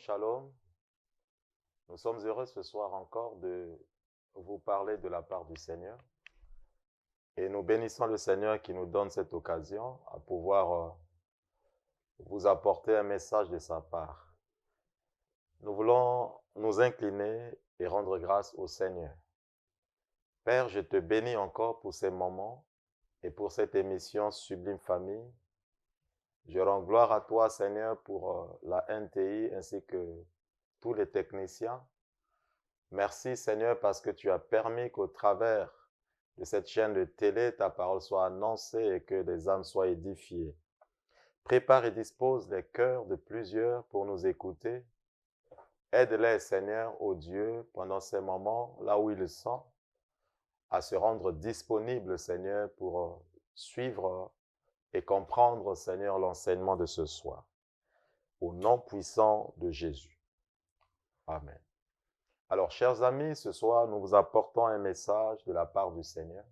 Shalom. Nous sommes heureux ce soir encore de vous parler de la part du Seigneur. Et nous bénissons le Seigneur qui nous donne cette occasion à pouvoir vous apporter un message de sa part. Nous voulons nous incliner et rendre grâce au Seigneur. Père, je te bénis encore pour ces moments et pour cette émission Sublime Famille. Je rends gloire à toi, Seigneur, pour la NTI ainsi que tous les techniciens. Merci, Seigneur, parce que tu as permis qu'au travers de cette chaîne de télé, ta parole soit annoncée et que les âmes soient édifiées. Prépare et dispose les cœurs de plusieurs pour nous écouter. Aide-les, Seigneur, ô Dieu, pendant ces moments, là où ils sont, à se rendre disponibles, Seigneur, pour suivre et comprendre, Seigneur, l'enseignement de ce soir. Au nom puissant de Jésus. Amen. Alors, chers amis, ce soir, nous vous apportons un message de la part du Seigneur.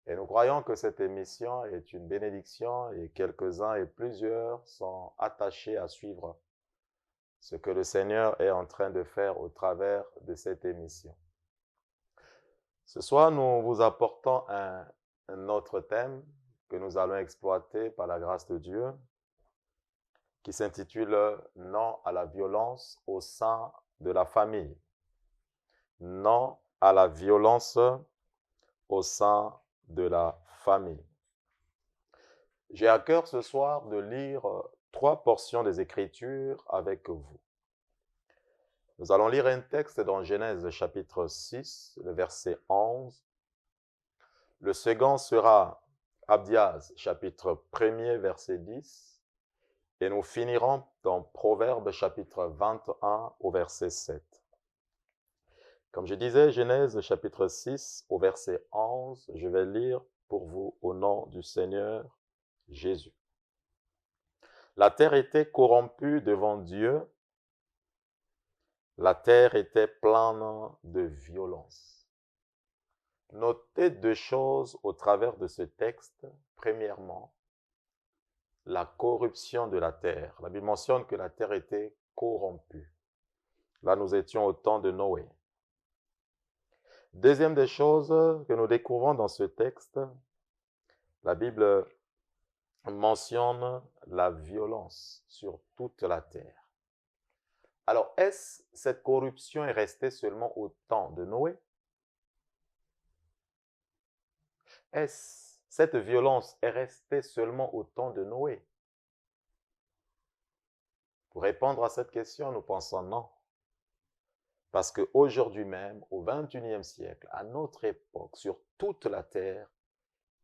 Et nous croyons que cette émission est une bénédiction et quelques-uns et plusieurs sont attachés à suivre ce que le Seigneur est en train de faire au travers de cette émission. Ce soir, nous vous apportons un autre thème que nous allons exploiter par la grâce de Dieu, qui s'intitule « Non à la violence au sein de la famille ». Non à la violence au sein de la famille. J'ai à cœur ce soir de lire 3 portions des Écritures avec vous. Nous allons lire un texte dans Genèse chapitre 6, le verset 11. Le second sera Abdias chapitre 1er, verset 10. Et nous finirons dans Proverbes chapitre 21 au verset 7. Comme je disais, Genèse chapitre 6 au verset 11, je vais lire pour vous au nom du Seigneur Jésus. La terre était corrompue devant Dieu, la terre était pleine de violence. Notez 2 choses au travers de ce texte. Premièrement, la corruption de la terre. La Bible mentionne que la terre était corrompue. Là, nous étions au temps de Noé. Deuxième des choses que nous découvrons dans ce texte, la Bible mentionne la violence sur toute la terre. Alors, cette corruption est restée seulement au temps de Noé? Cette violence est restée seulement au temps de Noé? Pour répondre à cette question, nous pensons non. Parce qu'aujourd'hui même, au XXIe siècle, à notre époque, sur toute la terre,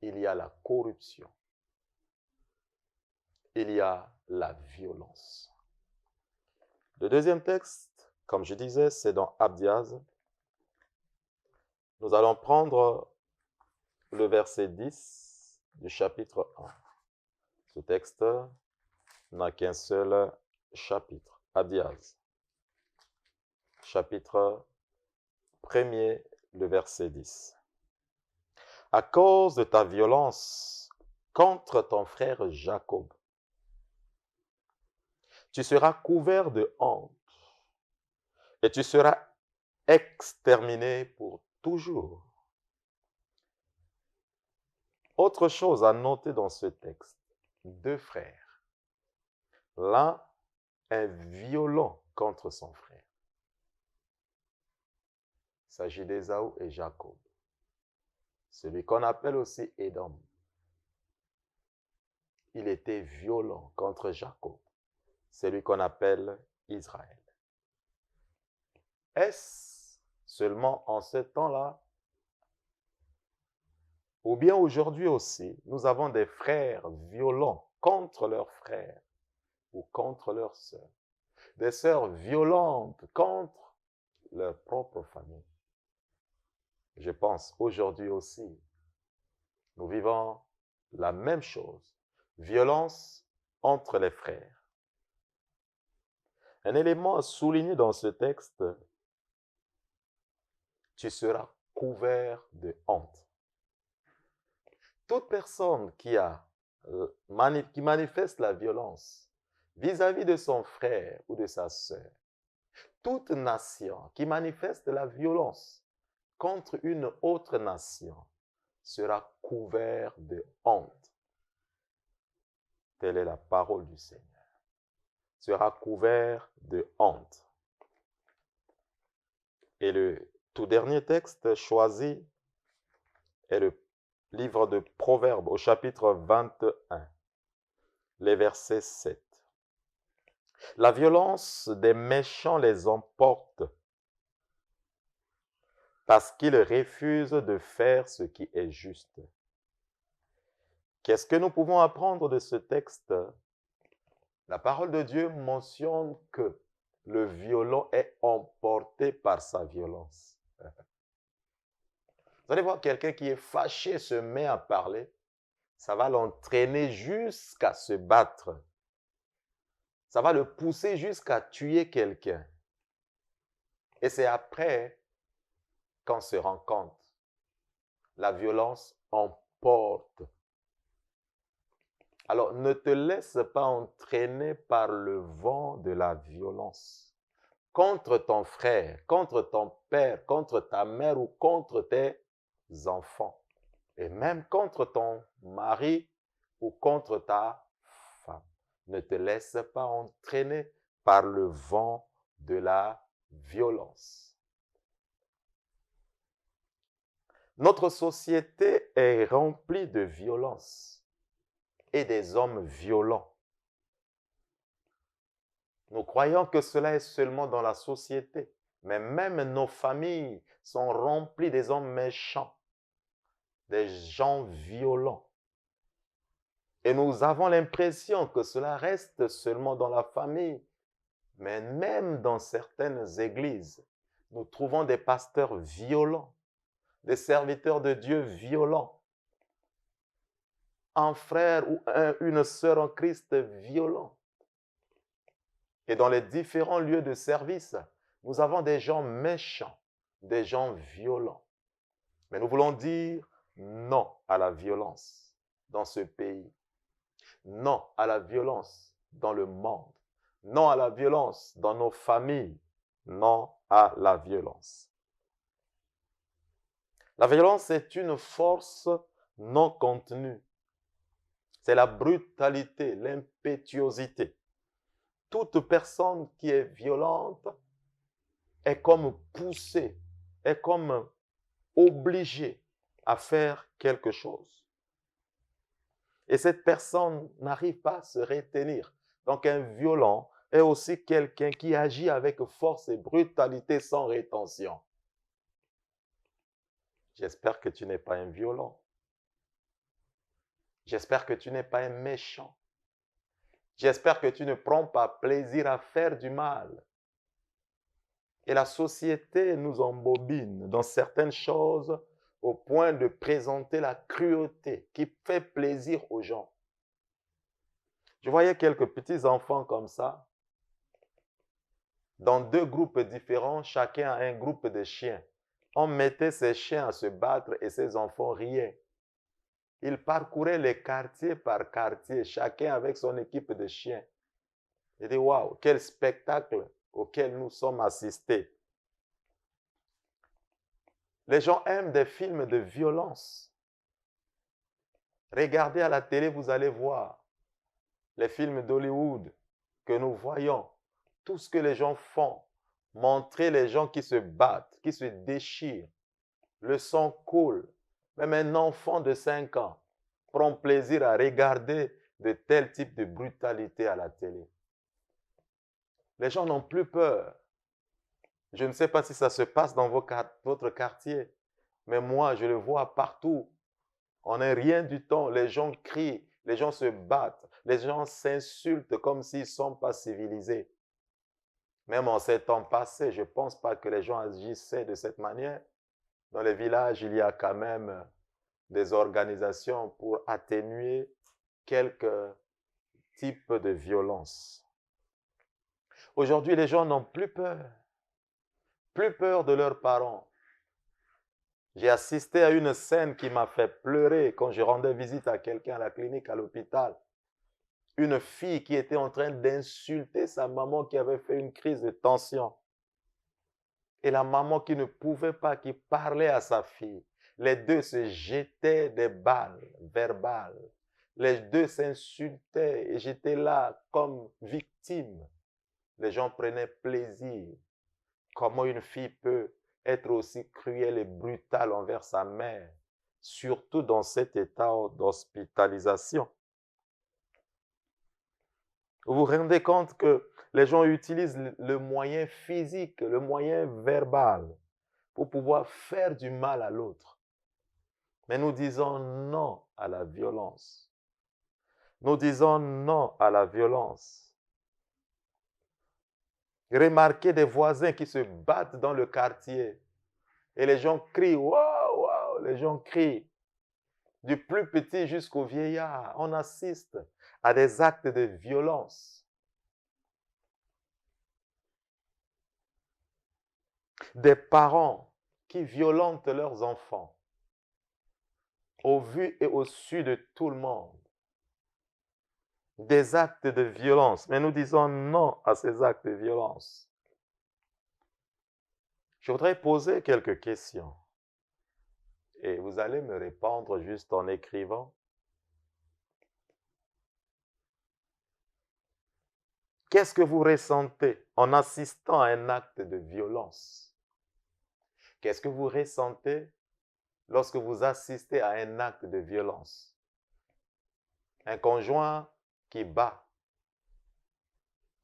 il y a la corruption. Il y a la violence. Le deuxième texte, comme je disais, c'est dans Abdias. Nous allons prendre le verset 10 du chapitre 1. Ce texte n'a qu'un seul chapitre. Abdias. Chapitre 1er, le verset 10. À cause de ta violence contre ton frère Jacob, tu seras couvert de honte et tu seras exterminé pour toujours. Autre chose à noter dans ce texte, 2 frères. L'un est violent contre son frère. Il s'agit d'Ésaü et Jacob. Celui qu'on appelle aussi Édom. Il était violent contre Jacob. Celui qu'on appelle Israël. Est-ce seulement en ce temps-là? Ou bien aujourd'hui aussi, nous avons des frères violents contre leurs frères ou contre leurs sœurs. Des sœurs violentes contre leur propre famille. Je pense aujourd'hui aussi, nous vivons la même chose. Violence entre les frères. Un élément à souligner dans ce texte, tu seras couvert de honte. Toute personne qui manifeste la violence, vis-à-vis de son frère ou de sa sœur. Toute nation qui manifeste la violence contre une autre nation sera couverte de honte. Telle est la parole du Seigneur. Sera couvert de honte. Et le tout dernier texte choisi est le livre de Proverbes au chapitre 21, les versets 7. La violence des méchants les emporte parce qu'ils refusent de faire ce qui est juste. Qu'est-ce que nous pouvons apprendre de ce texte? La parole de Dieu mentionne que le violent est emporté par sa violence. Vous allez voir quelqu'un qui est fâché se met à parler, ça va l'entraîner jusqu'à se battre. Ça va le pousser jusqu'à tuer quelqu'un. Et c'est après qu'on se rend compte. La violence emporte. Alors, ne te laisse pas entraîner par le vent de la violence. Contre ton frère, contre ton père, contre ta mère ou contre tes enfants. Et même contre ton mari ou contre ta femme. Ne te laisse pas entraîner par le vent de la violence. Notre société est remplie de violence et des hommes violents. Nous croyons que cela est seulement dans la société, mais même nos familles sont remplies des hommes méchants, des gens violents. Et nous avons l'impression que cela reste seulement dans la famille, mais même dans certaines églises, nous trouvons des pasteurs violents, des serviteurs de Dieu violents, un frère ou une sœur en Christ violent. Et dans les différents lieux de service, nous avons des gens méchants, des gens violents. Mais nous voulons dire non à la violence dans ce pays. Non à la violence dans le monde. Non à la violence dans nos familles. Non à la violence. La violence est une force non contenue. C'est la brutalité, l'impétuosité. Toute personne qui est violente est comme poussée, est comme obligée à faire quelque chose. Et cette personne n'arrive pas à se retenir. Donc un violent est aussi quelqu'un qui agit avec force et brutalité sans rétention. J'espère que tu n'es pas un violent. J'espère que tu n'es pas un méchant. J'espère que tu ne prends pas plaisir à faire du mal. Et la société nous embobine dans certaines choses au point de présenter la cruauté qui fait plaisir aux gens. Je voyais quelques petits enfants comme ça, dans deux groupes différents, chacun a un groupe de chiens. On mettait ces chiens à se battre et ces enfants riaient. Ils parcouraient les quartiers par quartier, chacun avec son équipe de chiens. J'ai dit, waouh, quel spectacle auquel nous sommes assistés. Les gens aiment des films de violence. Regardez à la télé, vous allez voir les films d'Hollywood que nous voyons. Tout ce que les gens font, montrer les gens qui se battent, qui se déchirent. Le sang coule. Même un enfant de 5 ans prend plaisir à regarder de tels types de brutalité à la télé. Les gens n'ont plus peur. Je ne sais pas si ça se passe dans votre quartier, mais moi, je le vois partout. On n'est rien du temps. Les gens crient, les gens se battent, les gens s'insultent comme s'ils ne sont pas civilisés. Même en ces temps passés, je ne pense pas que les gens agissaient de cette manière. Dans les villages, il y a quand même des organisations pour atténuer quelques types de violences. Aujourd'hui, les gens n'ont plus peur de leurs parents. J'ai assisté à une scène qui m'a fait pleurer quand je rendais visite à quelqu'un à la clinique, à l'hôpital. une fille qui était en train d'insulter sa maman qui avait fait une crise de tension. Et la maman qui ne pouvait pas, qui parlait à sa fille. Les deux se jetaient des balles verbales. Les deux s'insultaient et j'étais là comme victime. Les gens prenaient plaisir. Comment une fille peut être aussi cruelle et brutale envers sa mère, surtout dans cet état d'hospitalisation. Vous vous rendez compte que les gens utilisent le moyen physique, le moyen verbal pour pouvoir faire du mal à l'autre. Mais nous disons non à la violence. Nous disons non à la violence. Remarquez des voisins qui se battent dans le quartier et les gens crient, waouh, waouh, les gens crient. Du plus petit jusqu'au vieillard, on assiste à des actes de violence. Des parents qui violentent leurs enfants au vu et au su de tout le monde. Des actes de violence. Mais nous disons non à ces actes de violence. Je voudrais poser quelques questions. Et vous allez me répondre juste en écrivant. Qu'est-ce que vous ressentez en assistant à un acte de violence? Qu'est-ce que vous ressentez lorsque vous assistez à un acte de violence? Un conjoint qui bat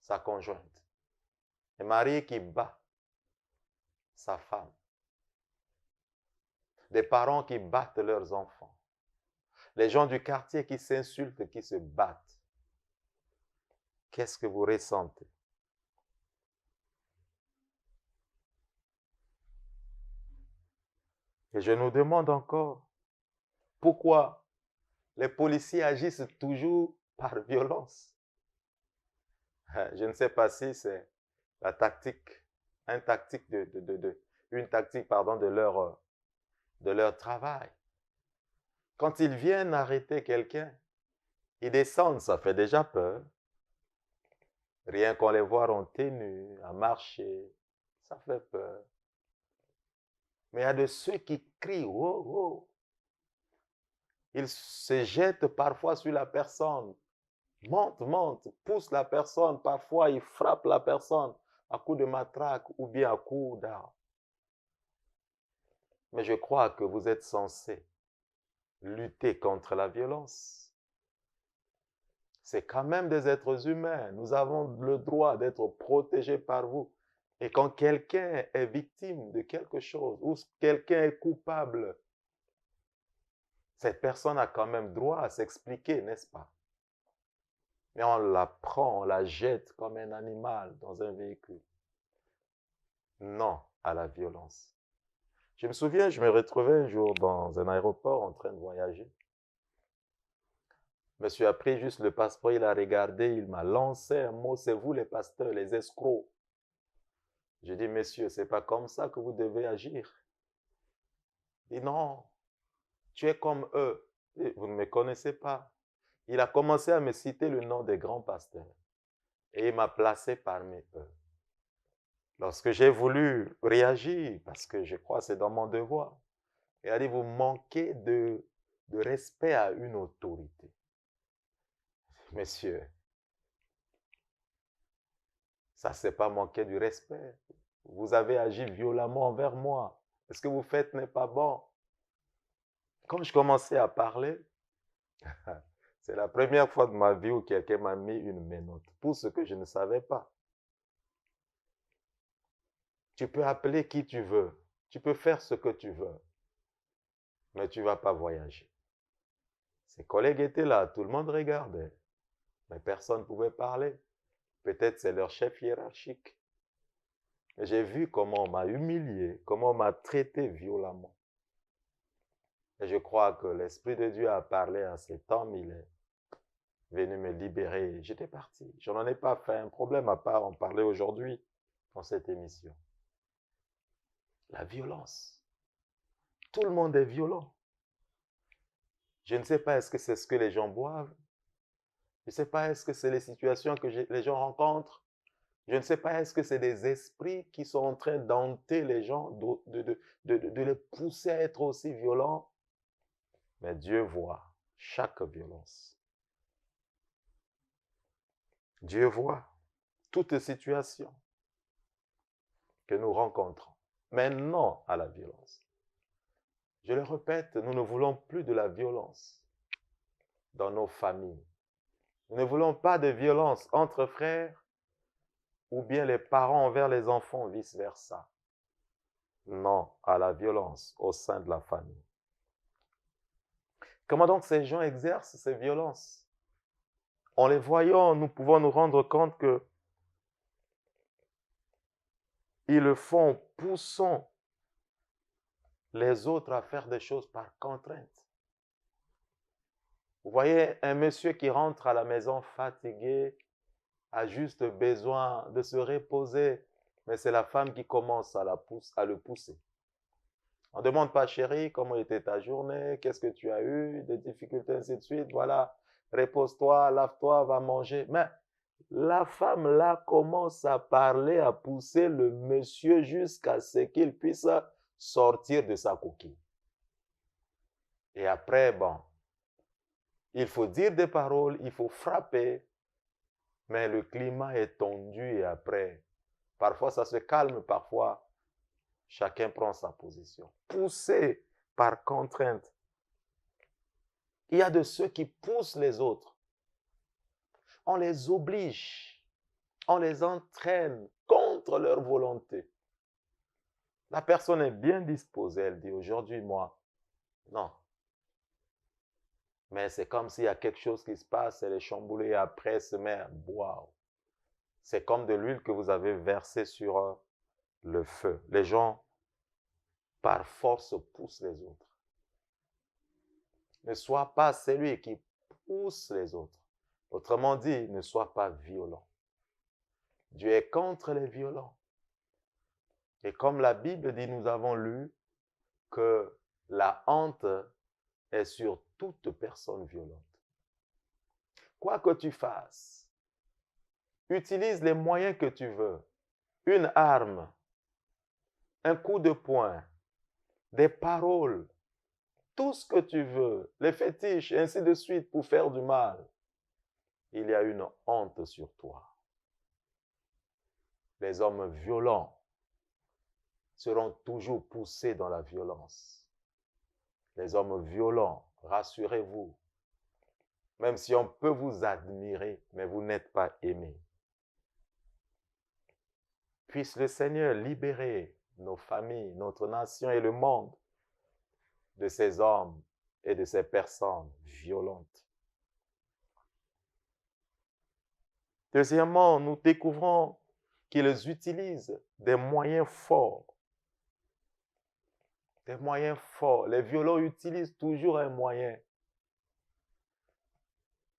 sa conjointe. Un mari qui bat sa femme. Des parents qui battent leurs enfants. Les gens du quartier qui s'insultent, qui se battent. Qu'est-ce que vous ressentez? Et je nous demande encore, pourquoi les policiers agissent toujours par violence? Je ne sais pas si c'est la tactique, une tactique de leur travail. Quand ils viennent arrêter quelqu'un, ils descendent, ça fait déjà peur. Rien qu'on les voit en tenue, à marcher, ça fait peur. Mais il y a de ceux qui crient, oh, oh. Ils se jettent parfois sur la personne. Monte, monte, pousse la personne. Parfois, ils frappent la personne à coups de matraque ou bien à coups d'arme. Mais je crois que vous êtes censés lutter contre la violence. C'est quand même des êtres humains. Nous avons le droit d'être protégés par vous. Et quand quelqu'un est victime de quelque chose ou quelqu'un est coupable, cette personne a quand même droit à s'expliquer, n'est-ce pas? Mais on la prend, on la jette comme un animal dans un véhicule. Non à la violence. Je me souviens, je me retrouvais un jour dans un aéroport en train de voyager. Monsieur a pris juste le passeport, il a regardé, il m'a lancé un mot, c'est vous les pasteurs, les escrocs. J'ai dit, monsieur, c'est pas comme ça que vous devez agir. Il dit, non, tu es comme eux. Vous ne me connaissez pas. Il a commencé à me citer le nom des grands pasteurs. Et il m'a placé parmi eux. Lorsque j'ai voulu réagir, parce que je crois que c'est dans mon devoir, il a dit, vous manquez de respect à une autorité. Messieurs, ça, c'est pas manquer du respect. Vous avez agi violemment envers moi. Ce que vous faites n'est pas bon. Quand je commençais à parler, c'est la première fois de ma vie où quelqu'un m'a mis une menotte pour ce que je ne savais pas. Tu peux appeler qui tu veux. Tu peux faire ce que tu veux. Mais tu ne vas pas voyager. Ses collègues étaient là, tout le monde regardait. Mais personne ne pouvait parler. Peut-être c'est leur chef hiérarchique. Mais j'ai vu comment on m'a humilié, comment on m'a traité violemment. Et je crois que l'Esprit de Dieu a parlé à cet homme, il est venu me libérer. J'étais parti. Je n'en ai pas fait un problème à part en parler aujourd'hui dans cette émission. La violence. Tout le monde est violent. Je ne sais pas, est-ce que c'est ce que les gens boivent? Je ne sais pas, est-ce que c'est les situations que les gens rencontrent? Je ne sais pas, est-ce que c'est des esprits qui sont en train d'hanter les gens, de les pousser à être aussi violents? Mais Dieu voit chaque violence. Dieu voit toute situation que nous rencontrons. Mais non à la violence. Je le répète, nous ne voulons plus de la violence dans nos familles. Nous ne voulons pas de violence entre frères ou bien les parents envers les enfants, vice-versa. Non à la violence au sein de la famille. Comment donc ces gens exercent ces violences? En les voyant, nous pouvons nous rendre compte que ils le font poussant les autres à faire des choses par contrainte. Vous voyez un monsieur qui rentre à la maison fatigué, a juste besoin de se reposer, mais c'est la femme qui commence à le pousser. On ne demande pas, chérie, comment était ta journée, qu'est-ce que tu as eu, des difficultés, ainsi de suite, voilà, repose-toi, lave-toi, va manger. Mais la femme là commence à parler, à pousser le monsieur jusqu'à ce qu'il puisse sortir de sa coquille. Et après, bon, il faut dire des paroles, il faut frapper, mais le climat est tendu et après, parfois ça se calme, parfois chacun prend sa position. Poussé par contrainte. Il y a de ceux qui poussent les autres. On les oblige, on les entraîne contre leur volonté. La personne est bien disposée, elle dit aujourd'hui, moi, non. Mais c'est comme s'il y a quelque chose qui se passe, elle est chamboulée et après elle se met à boire. C'est comme de l'huile que vous avez versée sur le feu. Les gens, par force, poussent les autres. Ne sois pas celui qui pousse les autres. Autrement dit, ne sois pas violent. Dieu est contre les violents. Et comme la Bible dit, nous avons lu que la honte est sur toute personne violente. Quoi que tu fasses, utilise les moyens que tu veux. Une arme, un coup de poing, des paroles, tout ce que tu veux, les fétiches, ainsi de suite, pour faire du mal. Il y a une honte sur toi. Les hommes violents seront toujours poussés dans la violence. Les hommes violents, rassurez-vous, même si on peut vous admirer, mais vous n'êtes pas aimé. Puisse le Seigneur libérer nos familles, notre nation et le monde de ces hommes et de ces personnes violentes. Deuxièmement, nous découvrons qu'ils utilisent des moyens forts. Des moyens forts. Les violents utilisent toujours un moyen.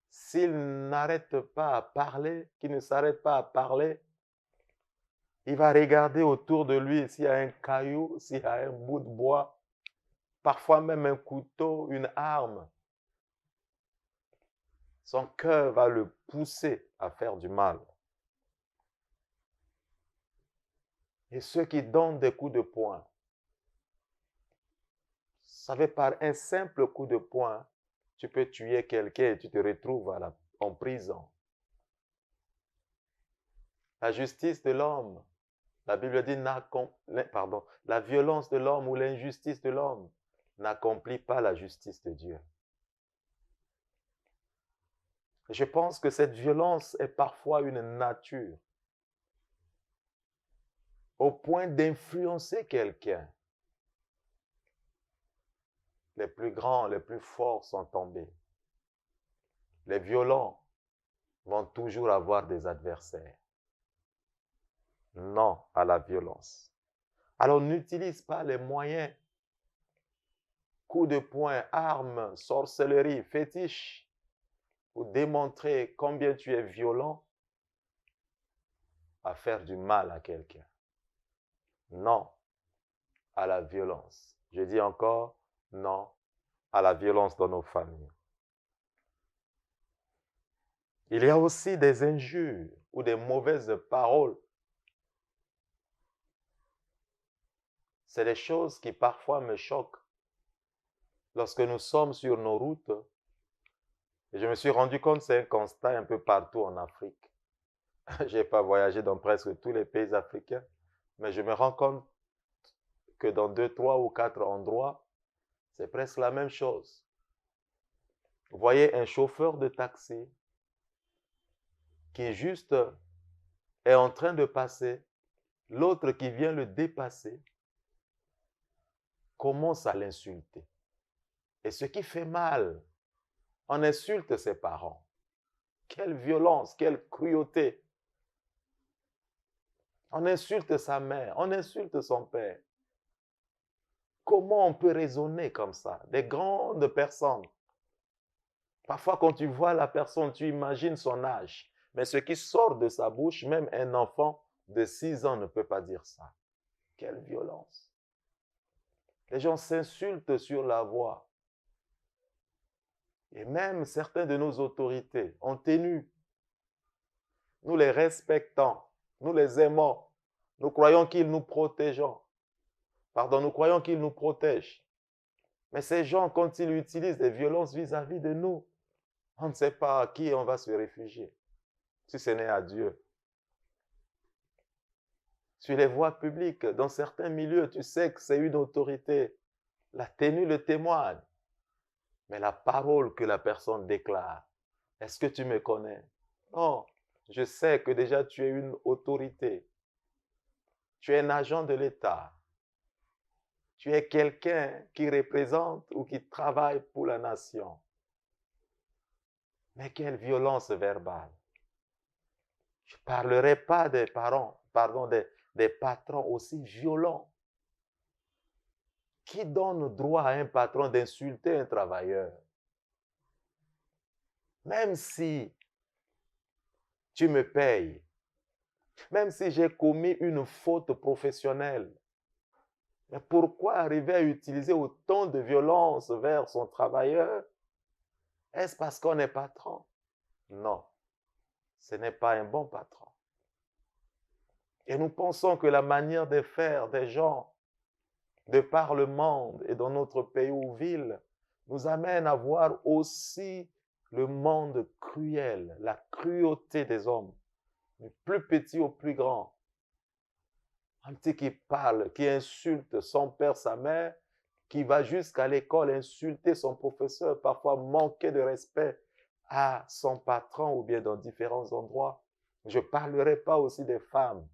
S'ils n'arrêtent pas à parler, qu'ils ne s'arrêtent pas à parler, il va regarder autour de lui s'il y a un caillou, s'il y a un bout de bois, parfois même un couteau, une arme. Son cœur va le pousser à faire du mal. Et ceux qui donnent des coups de poing, vous savez, par un simple coup de poing, tu peux tuer quelqu'un et tu te retrouves en prison. La justice de l'homme, la Bible dit, la violence de l'homme ou l'injustice de l'homme n'accomplit pas la justice de Dieu. Je pense que cette violence est parfois une nature, au point d'influencer quelqu'un. Les plus grands, les plus forts sont tombés. Les violents vont toujours avoir des adversaires. Non à la violence. Alors n'utilise pas les moyens, coups de poing, armes, sorcellerie, fétiches, pour démontrer combien tu es violent à faire du mal à quelqu'un. Non à la violence. Je dis encore non à la violence dans nos familles. Il y a aussi des injures ou des mauvaises paroles. C'est des choses qui parfois me choquent. Lorsque nous sommes sur nos routes, et je me suis rendu compte, c'est un constat un peu partout en Afrique. Je n'ai pas voyagé dans presque tous les pays africains, mais je me rends compte que dans 2, 3 ou 4 endroits, c'est presque la même chose. Vous voyez un chauffeur de taxi qui juste est en train de passer, l'autre qui vient le dépasser, commence à l'insulter. Et ce qui fait mal, on insulte ses parents. Quelle violence, quelle cruauté. On insulte sa mère, on insulte son père. Comment on peut raisonner comme ça? Des grandes personnes. Parfois, quand tu vois la personne, tu imagines son âge. Mais ce qui sort de sa bouche, même un enfant de 6 ans ne peut pas dire ça. Quelle violence. Les gens s'insultent sur la voie. Et même certains de nos autorités ont tenu. Nous les respectons, nous les aimons. Nous croyons qu'ils nous protègent. Nous croyons qu'ils nous protègent. Mais ces gens, quand ils utilisent des violences vis-à-vis de nous, on ne sait pas à qui on va se réfugier, si ce n'est à Dieu. Sur les voies publiques, dans certains milieux, tu sais que c'est une autorité. La tenue le témoigne. Mais la parole que la personne déclare, est-ce que tu me connais? Non, je sais que déjà tu es une autorité. Tu es un agent de l'État. Tu es quelqu'un qui représente ou qui travaille pour la nation. Mais quelle violence verbale. Je ne parlerai pas des parents, des patrons aussi violents. Qui donne droit à un patron d'insulter un travailleur? Même si tu me payes, même si j'ai commis une faute professionnelle, mais pourquoi arriver à utiliser autant de violence vers son travailleur? Est-ce parce qu'on est patron? Non, ce n'est pas un bon patron. Et nous pensons que la manière de faire des gens de par le monde et dans notre pays ou ville nous amène à voir aussi le monde cruel, la cruauté des hommes, du plus petit au plus grand. Un petit qui parle, qui insulte son père, sa mère, qui va jusqu'à l'école insulter son professeur, parfois manquer de respect à son patron ou bien dans différents endroits. Je ne parlerai pas aussi des femmes,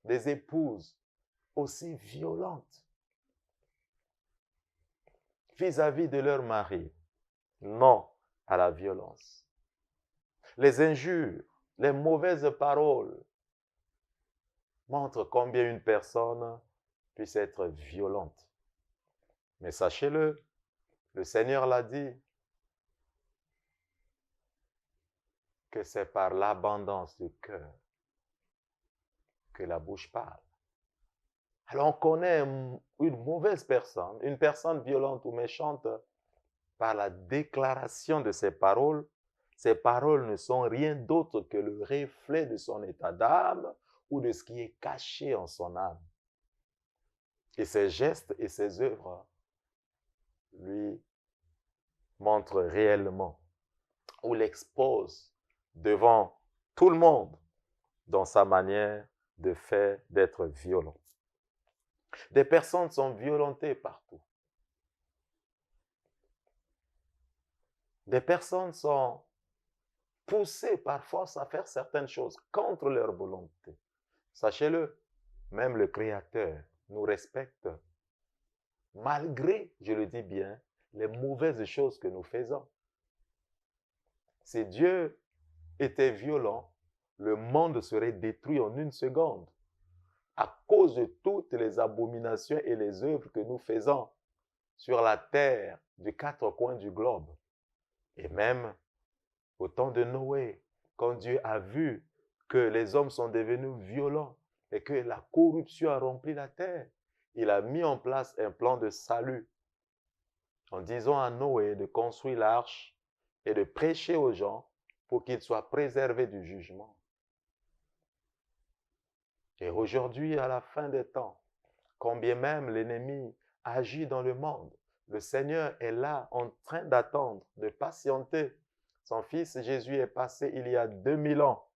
des épouses aussi violentes vis-à-vis de leur mari. Non à la violence. Les injures, les mauvaises paroles montrent combien une personne puisse être violente. Mais sachez-le, le Seigneur l'a dit, que c'est par l'abondance du cœur que la bouche parle. Alors on connaît une mauvaise personne, une personne violente ou méchante par la déclaration de ses paroles. Ces paroles ne sont rien d'autre que le reflet de son état d'âme ou de ce qui est caché en son âme. Et ses gestes et ses œuvres lui montrent réellement ou l'exposent devant tout le monde dans sa manière de faire, d'être violent. Des personnes sont violentées partout. Des personnes sont poussées par force à faire certaines choses contre leur volonté. Sachez-le, même le Créateur nous respecte malgré, je le dis bien, les mauvaises choses que nous faisons. Si Dieu était violent, le monde serait détruit en une seconde à cause de toutes les abominations et les œuvres que nous faisons sur la terre des 4 coins du globe. Et même au temps de Noé, quand Dieu a vu que les hommes sont devenus violents et que la corruption a rempli la terre, il a mis en place un plan de salut en disant à Noé de construire l'arche et de prêcher aux gens pour qu'ils soient préservés du jugement. Et aujourd'hui, à la fin des temps, combien même l'ennemi agit dans le monde, le Seigneur est là en train d'attendre, de patienter. Son Fils Jésus est passé il y a 2000 ans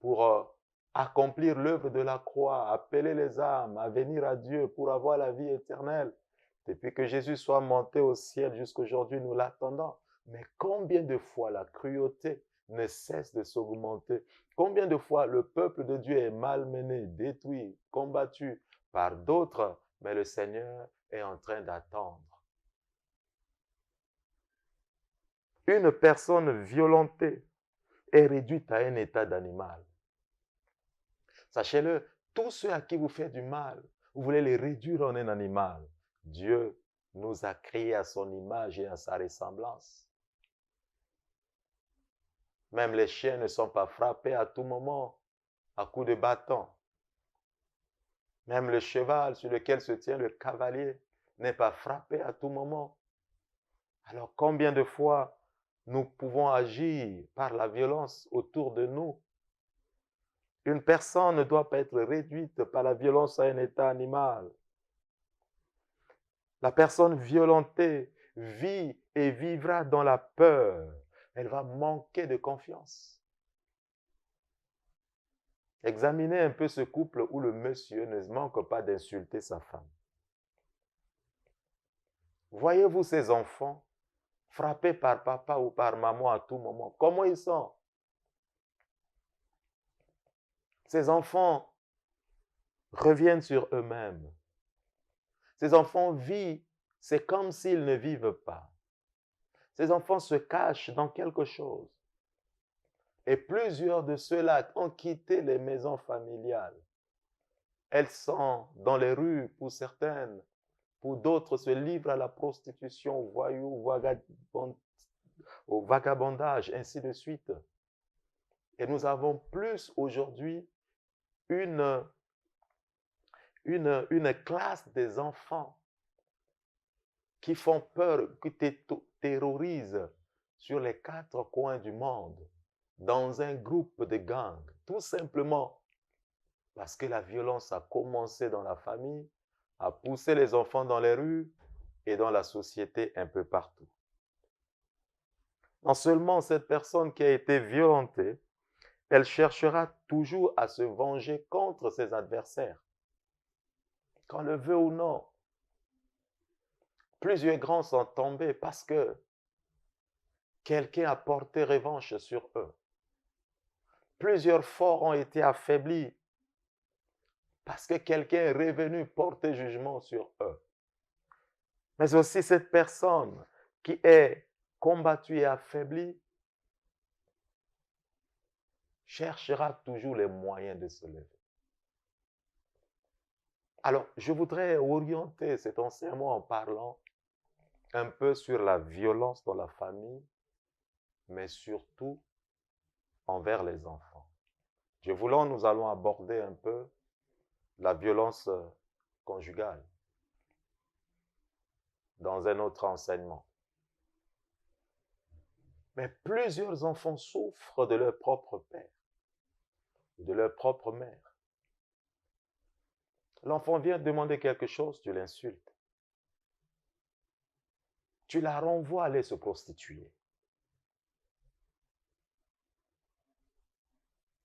pour accomplir l'œuvre de la croix, appeler les âmes à venir à Dieu pour avoir la vie éternelle. Depuis que Jésus soit monté au ciel jusqu'à aujourd'hui, nous l'attendons. Mais combien de fois la cruauté ne cesse de s'augmenter? Combien de fois le peuple de Dieu est malmené, détruit, combattu par d'autres, mais le Seigneur est en train d'attendre. Une personne violentée est réduite à un état d'animal. Sachez-le, tous ceux à qui vous faites du mal, vous voulez les réduire en un animal. Dieu nous a créés à son image et à sa ressemblance. Même les chiens ne sont pas frappés à tout moment à coups de bâton. Même le cheval sur lequel se tient le cavalier n'est pas frappé à tout moment. Alors combien de fois nous pouvons agir par la violence autour de nous? Une personne ne doit pas être réduite par la violence à un état animal. La personne violentée vit et vivra dans la peur. Elle va manquer de confiance. Examinez un peu ce couple où le monsieur ne manque pas d'insulter sa femme. Voyez-vous ces enfants frappés par papa ou par maman à tout moment? Comment ils sont? Ces enfants reviennent sur eux-mêmes. Ces enfants vivent, c'est comme s'ils ne vivent pas. Ces enfants se cachent dans quelque chose. Et plusieurs de ceux-là ont quitté les maisons familiales. Elles sont dans les rues pour certaines, pour d'autres se livrent à la prostitution, au voyou, au vagabondage, ainsi de suite. Et nous avons plus aujourd'hui une classe des enfants qui font peur, qui terrorisent sur les 4 coins du monde, dans un groupe de gangs, tout simplement parce que la violence a commencé dans la famille, a poussé les enfants dans les rues et dans la société un peu partout. Non seulement cette personne qui a été violentée, elle cherchera toujours à se venger contre ses adversaires. Qu'on le veut ou non, plusieurs grands sont tombés parce que quelqu'un a porté revanche sur eux. Plusieurs forts ont été affaiblis parce que quelqu'un est revenu porter jugement sur eux. Mais aussi cette personne qui est combattue et affaiblie cherchera toujours les moyens de se lever. Alors, je voudrais orienter cet enseignement en parlant un peu sur la violence dans la famille, mais surtout envers les enfants. Nous allons aborder un peu la violence conjugale dans un autre enseignement. Mais plusieurs enfants souffrent de leur propre père, de leur propre mère. L'enfant vient demander quelque chose, tu l'insultes. Tu la renvoies aller se prostituer.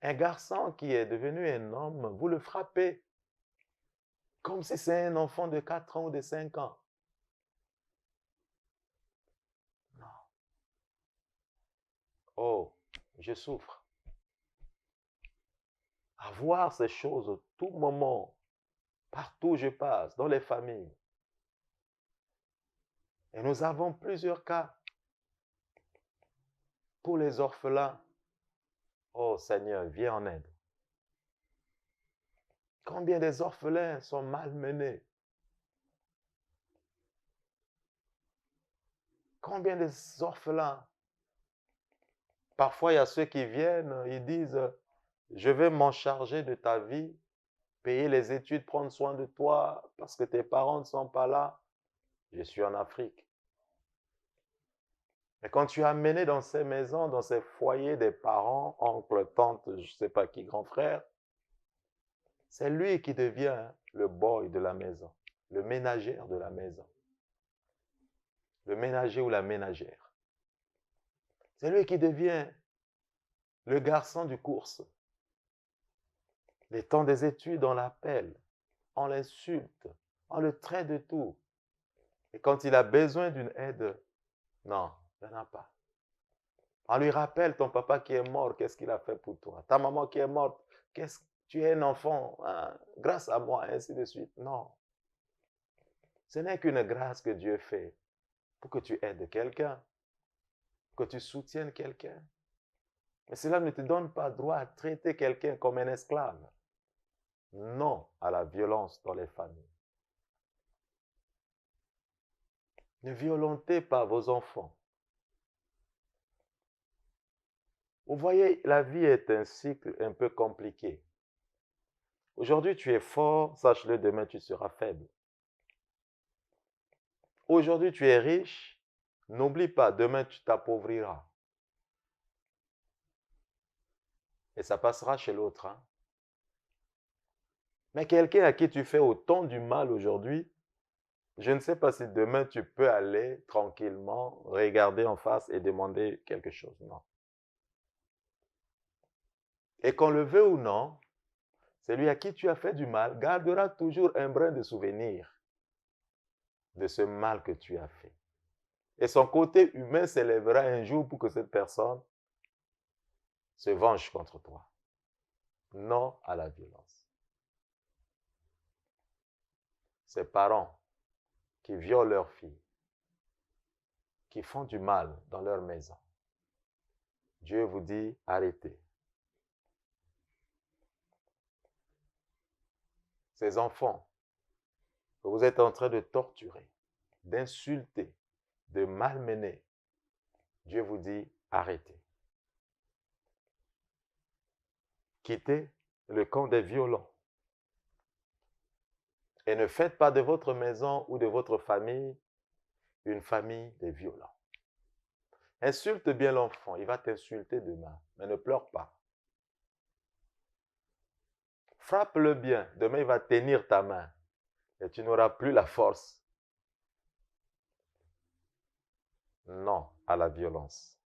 Un garçon qui est devenu un homme, vous le frappez comme si c'est un enfant de 4 ans ou de 5 ans. Non. Oh, je souffre. À voir ces choses tout moment, partout où je passe, dans les familles. Et nous avons plusieurs cas. Pour les orphelins, oh Seigneur, viens en aide. Combien des orphelins sont malmenés? Combien des orphelins? Parfois, il y a ceux qui viennent, ils disent, je vais m'en charger de ta vie, payer les études, prendre soin de toi, parce que tes parents ne sont pas là. Je suis en Afrique. Et quand tu es amené dans ces maisons, dans ces foyers des parents, oncles, tantes, je ne sais pas qui, grand frère, c'est lui qui devient le boy de la maison, le ménagère de la maison, le ménager ou la ménagère. C'est lui qui devient le garçon du course. Les temps des études, on l'appelle, on l'insulte, on le traite de tout. Et quand il a besoin d'une aide, non, il n'y en a pas. On lui rappelle ton papa qui est mort, qu'est-ce qu'il a fait pour toi? Ta maman qui est morte, tu es un enfant, hein, grâce à moi, ainsi de suite. Non. Ce n'est qu'une grâce que Dieu fait pour que tu aides quelqu'un, que tu soutiennes quelqu'un. Mais cela ne te donne pas droit à traiter quelqu'un comme un esclave. Non à la violence dans les familles. Ne violentez pas vos enfants. Vous voyez, la vie est un cycle un peu compliqué. Aujourd'hui, tu es fort, sache-le, demain, tu seras faible. Aujourd'hui, tu es riche, n'oublie pas, demain, tu t'appauvriras. Et ça passera chez l'autre. Hein? Mais quelqu'un à qui tu fais autant du mal aujourd'hui, je ne sais pas si demain, tu peux aller tranquillement, regarder en face et demander quelque chose. Non. Et qu'on le veut ou non, celui à qui tu as fait du mal gardera toujours un brin de souvenir de ce mal que tu as fait. Et son côté humain s'élèvera un jour pour que cette personne se venge contre toi. Non à la violence. Ces parents qui violent leurs filles, qui font du mal dans leur maison, Dieu vous dit arrêtez. Ces enfants que vous êtes en train de torturer, d'insulter, de malmener, Dieu vous dit arrêtez. Quittez le camp des violents. Et ne faites pas de votre maison ou de votre famille une famille des violents. Insulte bien l'enfant, il va t'insulter demain, mais ne pleure pas. Frappe-le bien, demain il va tenir ta main et tu n'auras plus la force. Non à la violence.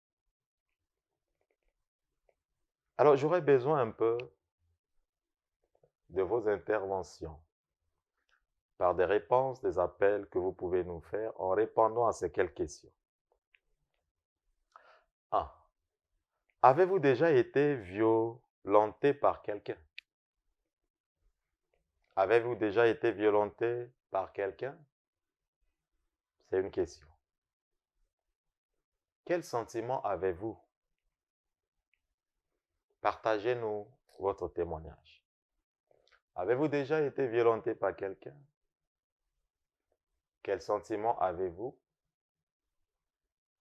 Alors j'aurais besoin un peu de vos interventions par des réponses, des appels que vous pouvez nous faire en répondant à ces quelques questions. 1. Avez-vous déjà été violenté par quelqu'un? Avez-vous déjà été violenté par quelqu'un? C'est une question. Quel sentiment avez-vous? Partagez-nous votre témoignage. Avez-vous déjà été violenté par quelqu'un? Quel sentiment avez-vous?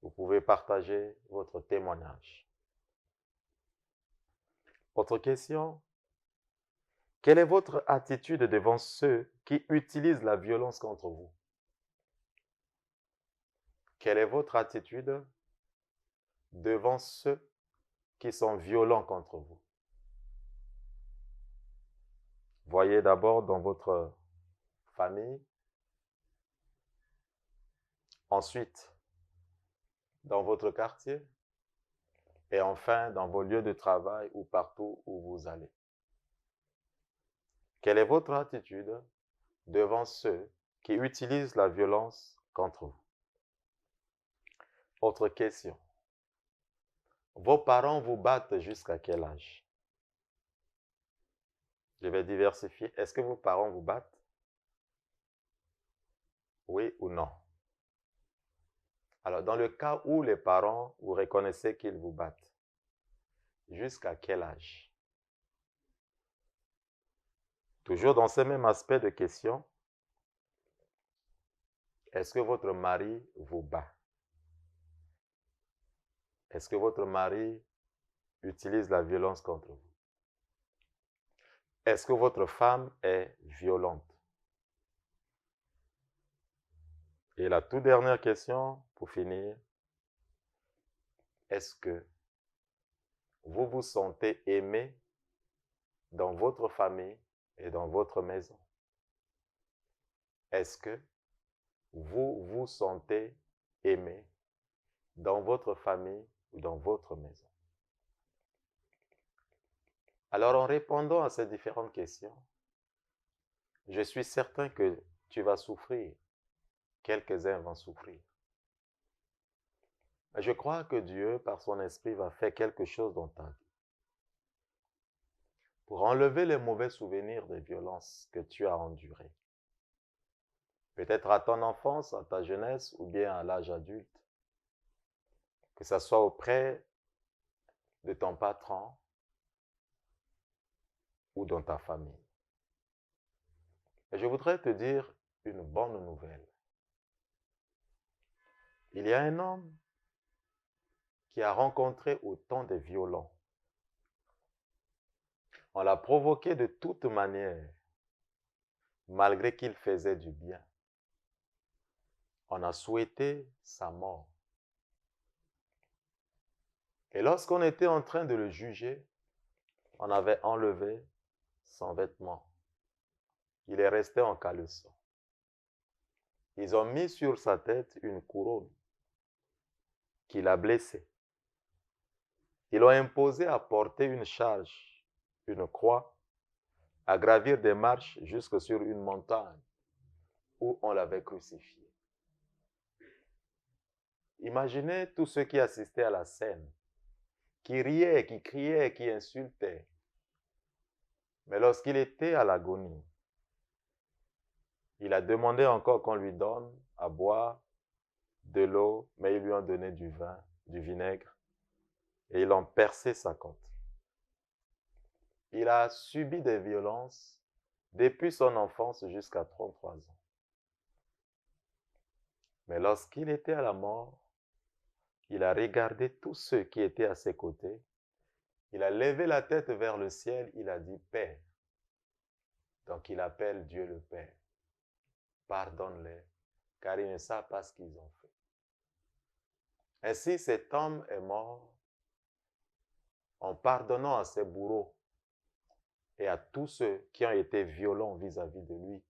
Vous pouvez partager votre témoignage. Autre question. Quelle est votre attitude devant ceux qui utilisent la violence contre vous? Quelle est votre attitude devant ceux qui sont violents contre vous? Voyez d'abord dans votre famille, ensuite dans votre quartier et enfin dans vos lieux de travail ou partout où vous allez. Quelle est votre attitude devant ceux qui utilisent la violence contre vous? Autre question. Vos parents vous battent jusqu'à quel âge? Je vais diversifier. Est-ce que vos parents vous battent? Oui ou non? Alors, dans le cas où les parents, vous reconnaissez qu'ils vous battent, jusqu'à quel âge? Toujours dans ce même aspect de question, est-ce que votre mari vous bat? Est-ce que votre mari utilise la violence contre vous? Est-ce que votre femme est violente? Et la toute dernière question, pour finir, est-ce que vous vous sentez aimé dans votre famille et dans votre maison? Est-ce que vous vous sentez aimé dans votre famille ou dans votre maison? Alors, en répondant à ces différentes questions, je suis certain que tu vas souffrir. Quelques-uns vont souffrir. Mais je crois que Dieu, par son esprit, va faire quelque chose dans ta vie pour enlever les mauvais souvenirs des violences que tu as endurées. Peut-être à ton enfance, à ta jeunesse ou bien à l'âge adulte. Que ce soit auprès de ton patron ou dans ta famille. Et je voudrais te dire une bonne nouvelle. Il y a un homme qui a rencontré autant de violents. On l'a provoqué de toute manière, malgré qu'il faisait du bien. On a souhaité sa mort. Et lorsqu'on était en train de le juger, on avait enlevé son vêtement. Il est resté en caleçon. Ils ont mis sur sa tête une couronne qui l'a blessé. Ils l'ont imposé à porter une charge, une croix, à gravir des marches jusque sur une montagne où on l'avait crucifié. Imaginez tous ceux qui assistaient à la scène, qui riaient, qui criaient, qui insultaient. Mais lorsqu'il était à l'agonie, il a demandé encore qu'on lui donne à boire de l'eau, mais ils lui ont donné du vin, du vinaigre, et ils ont percé sa côte. Il a subi des violences depuis son enfance jusqu'à 33 ans. Mais lorsqu'il était à la mort, il a regardé tous ceux qui étaient à ses côtés. Il a levé la tête vers le ciel, il a dit « Père ». Donc il appelle Dieu le Père. Pardonne-les, car ils ne savent pas ce qu'ils ont fait. Ainsi, cet homme est mort en pardonnant à ses bourreaux et à tous ceux qui ont été violents vis-à-vis de lui.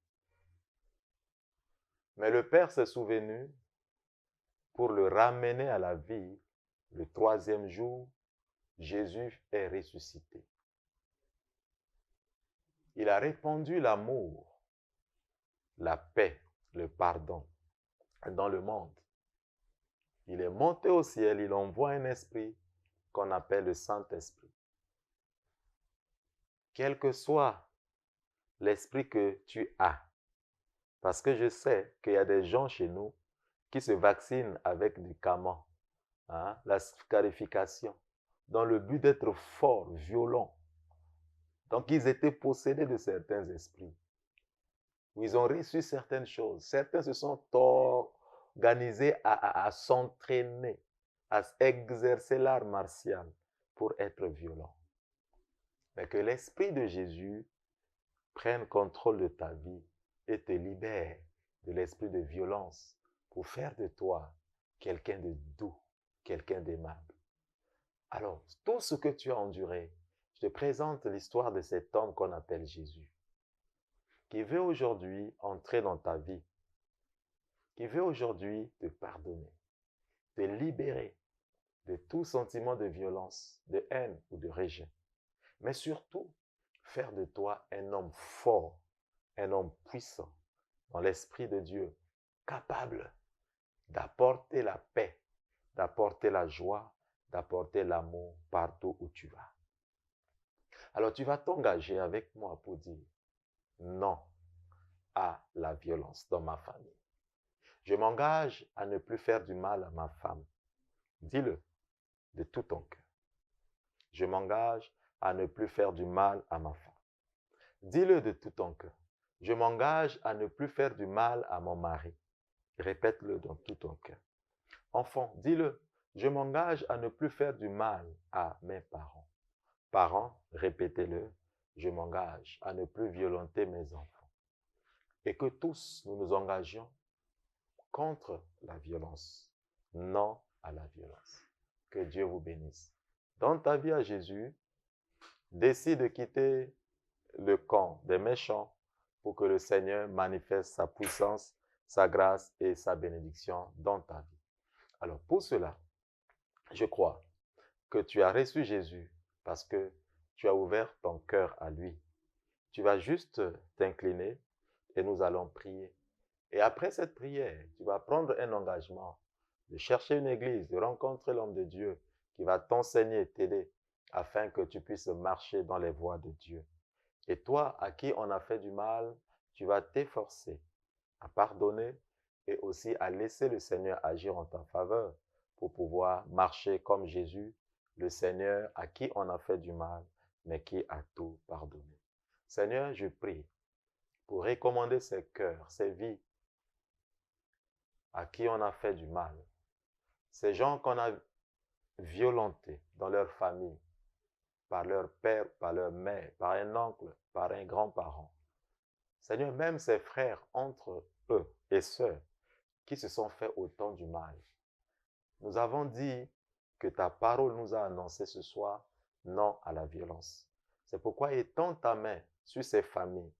Mais le Père s'est souvenu pour le ramener à la vie. Le troisième jour, Jésus est ressuscité. Il a répandu l'amour, la paix, le pardon dans le monde. Il est monté au ciel, il envoie un esprit qu'on appelle le Saint-Esprit. Quel que soit l'esprit que tu as, parce que je sais qu'il y a des gens chez nous qui se vaccinent avec du caman, la scarification, dans le but d'être forts, violents. Donc, ils étaient possédés de certains esprits. Ils ont reçu certaines choses. Certains se sont organisés à s'entraîner, à exercer l'art martial pour être violents. Mais que l'Esprit de Jésus prenne contrôle de ta vie et te libère de l'esprit de violence pour faire de toi quelqu'un de doux, quelqu'un d'aimable. Alors, tout ce que tu as enduré, je te présente l'histoire de cet homme qu'on appelle Jésus, qui veut aujourd'hui entrer dans ta vie, qui veut aujourd'hui te pardonner, te libérer de tout sentiment de violence, de haine ou de rejet. Mais surtout, faire de toi un homme fort, un homme puissant dans l'Esprit de Dieu, capable d'apporter la paix, d'apporter la joie, d'apporter l'amour partout où tu vas. Alors tu vas t'engager avec moi pour dire non à la violence dans ma famille. Je m'engage à ne plus faire du mal à ma femme. Dis-le de tout ton cœur. Je m'engage à ne plus faire du mal à ma femme. Dis-le de tout ton cœur. Je m'engage à ne plus faire du mal à mon mari. Répète-le dans tout ton cœur. Enfant, dis-le. Je m'engage à ne plus faire du mal à mes parents. Parents, répétez-le. Je m'engage à ne plus violenter mes enfants. Et que tous nous nous engagions contre la violence. Non à la violence. Que Dieu vous bénisse. Dans ta vie à Jésus, décide de quitter le camp des méchants pour que le Seigneur manifeste sa puissance, sa grâce et sa bénédiction dans ta vie. Alors pour cela, je crois que tu as reçu Jésus parce que tu as ouvert ton cœur à lui. Tu vas juste t'incliner et nous allons prier. Et après cette prière, tu vas prendre un engagement de chercher une église, de rencontrer l'homme de Dieu qui va t'enseigner et t'aider afin que tu puisses marcher dans les voies de Dieu. Et toi, à qui on a fait du mal, tu vas t'efforcer à pardonner et aussi à laisser le Seigneur agir en ta faveur pour pouvoir marcher comme Jésus, le Seigneur à qui on a fait du mal, mais qui a tout pardonné. Seigneur, je prie pour recommander ces cœurs, ces vies à qui on a fait du mal, ces gens qu'on a violentés dans leur famille, par leur père, par leur mère, par un oncle, par un grand-parent. Seigneur, même ces frères entre eux et sœurs qui se sont fait autant du mal. Nous avons dit que ta parole nous a annoncé ce soir non à la violence. C'est pourquoi étends ta main sur ces familles.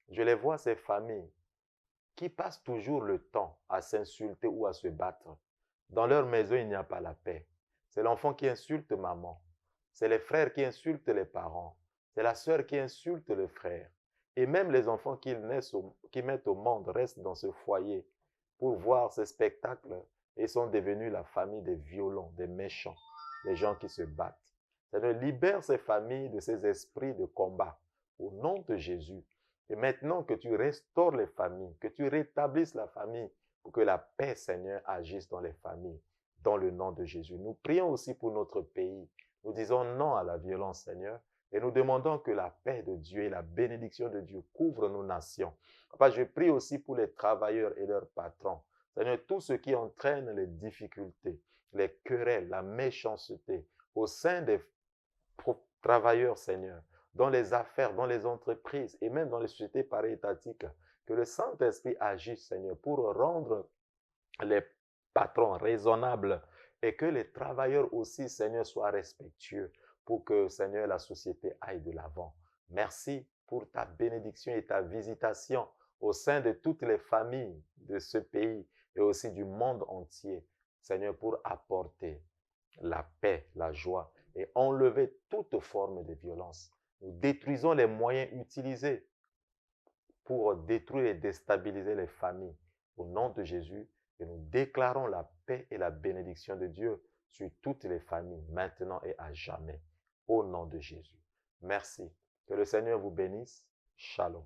Je les vois, ces familles qui passent toujours le temps à s'insulter ou à se battre. Dans leur maison, il n'y a pas la paix. C'est l'enfant qui insulte maman. C'est les frères qui insultent les parents. C'est la sœur qui insulte le frère. Et même les enfants qui mettent au monde restent dans ce foyer pour voir ces spectacles et sont devenus la famille des violents, des méchants, des gens qui se battent. Seigneur, libère ces familles de ces esprits de combat au nom de Jésus. Et maintenant que tu restaures les familles, que tu rétablisses la famille pour que la paix, Seigneur, agisse dans les familles, dans le nom de Jésus. Nous prions aussi pour notre pays. Nous disons non à la violence, Seigneur, et nous demandons que la paix de Dieu et la bénédiction de Dieu couvrent nos nations. Papa, je prie aussi pour les travailleurs et leurs patrons. Seigneur, tout ce qui entraîne les difficultés, les querelles, la méchanceté au sein des travailleurs, Seigneur, dans les affaires, dans les entreprises et même dans les sociétés paréétatiques, que le Saint-Esprit agisse, Seigneur, pour rendre les patrons raisonnables et que les travailleurs aussi, Seigneur, soient respectueux pour que, Seigneur, la société aille de l'avant. Merci pour ta bénédiction et ta visitation au sein de toutes les familles de ce pays et aussi du monde entier, Seigneur, pour apporter la paix, la joie et enlever toute forme de violence. Nous détruisons les moyens utilisés pour détruire et déstabiliser les familles. Au nom de Jésus, et nous déclarons la paix et la bénédiction de Dieu sur toutes les familles, maintenant et à jamais. Au nom de Jésus. Merci. Que le Seigneur vous bénisse. Shalom.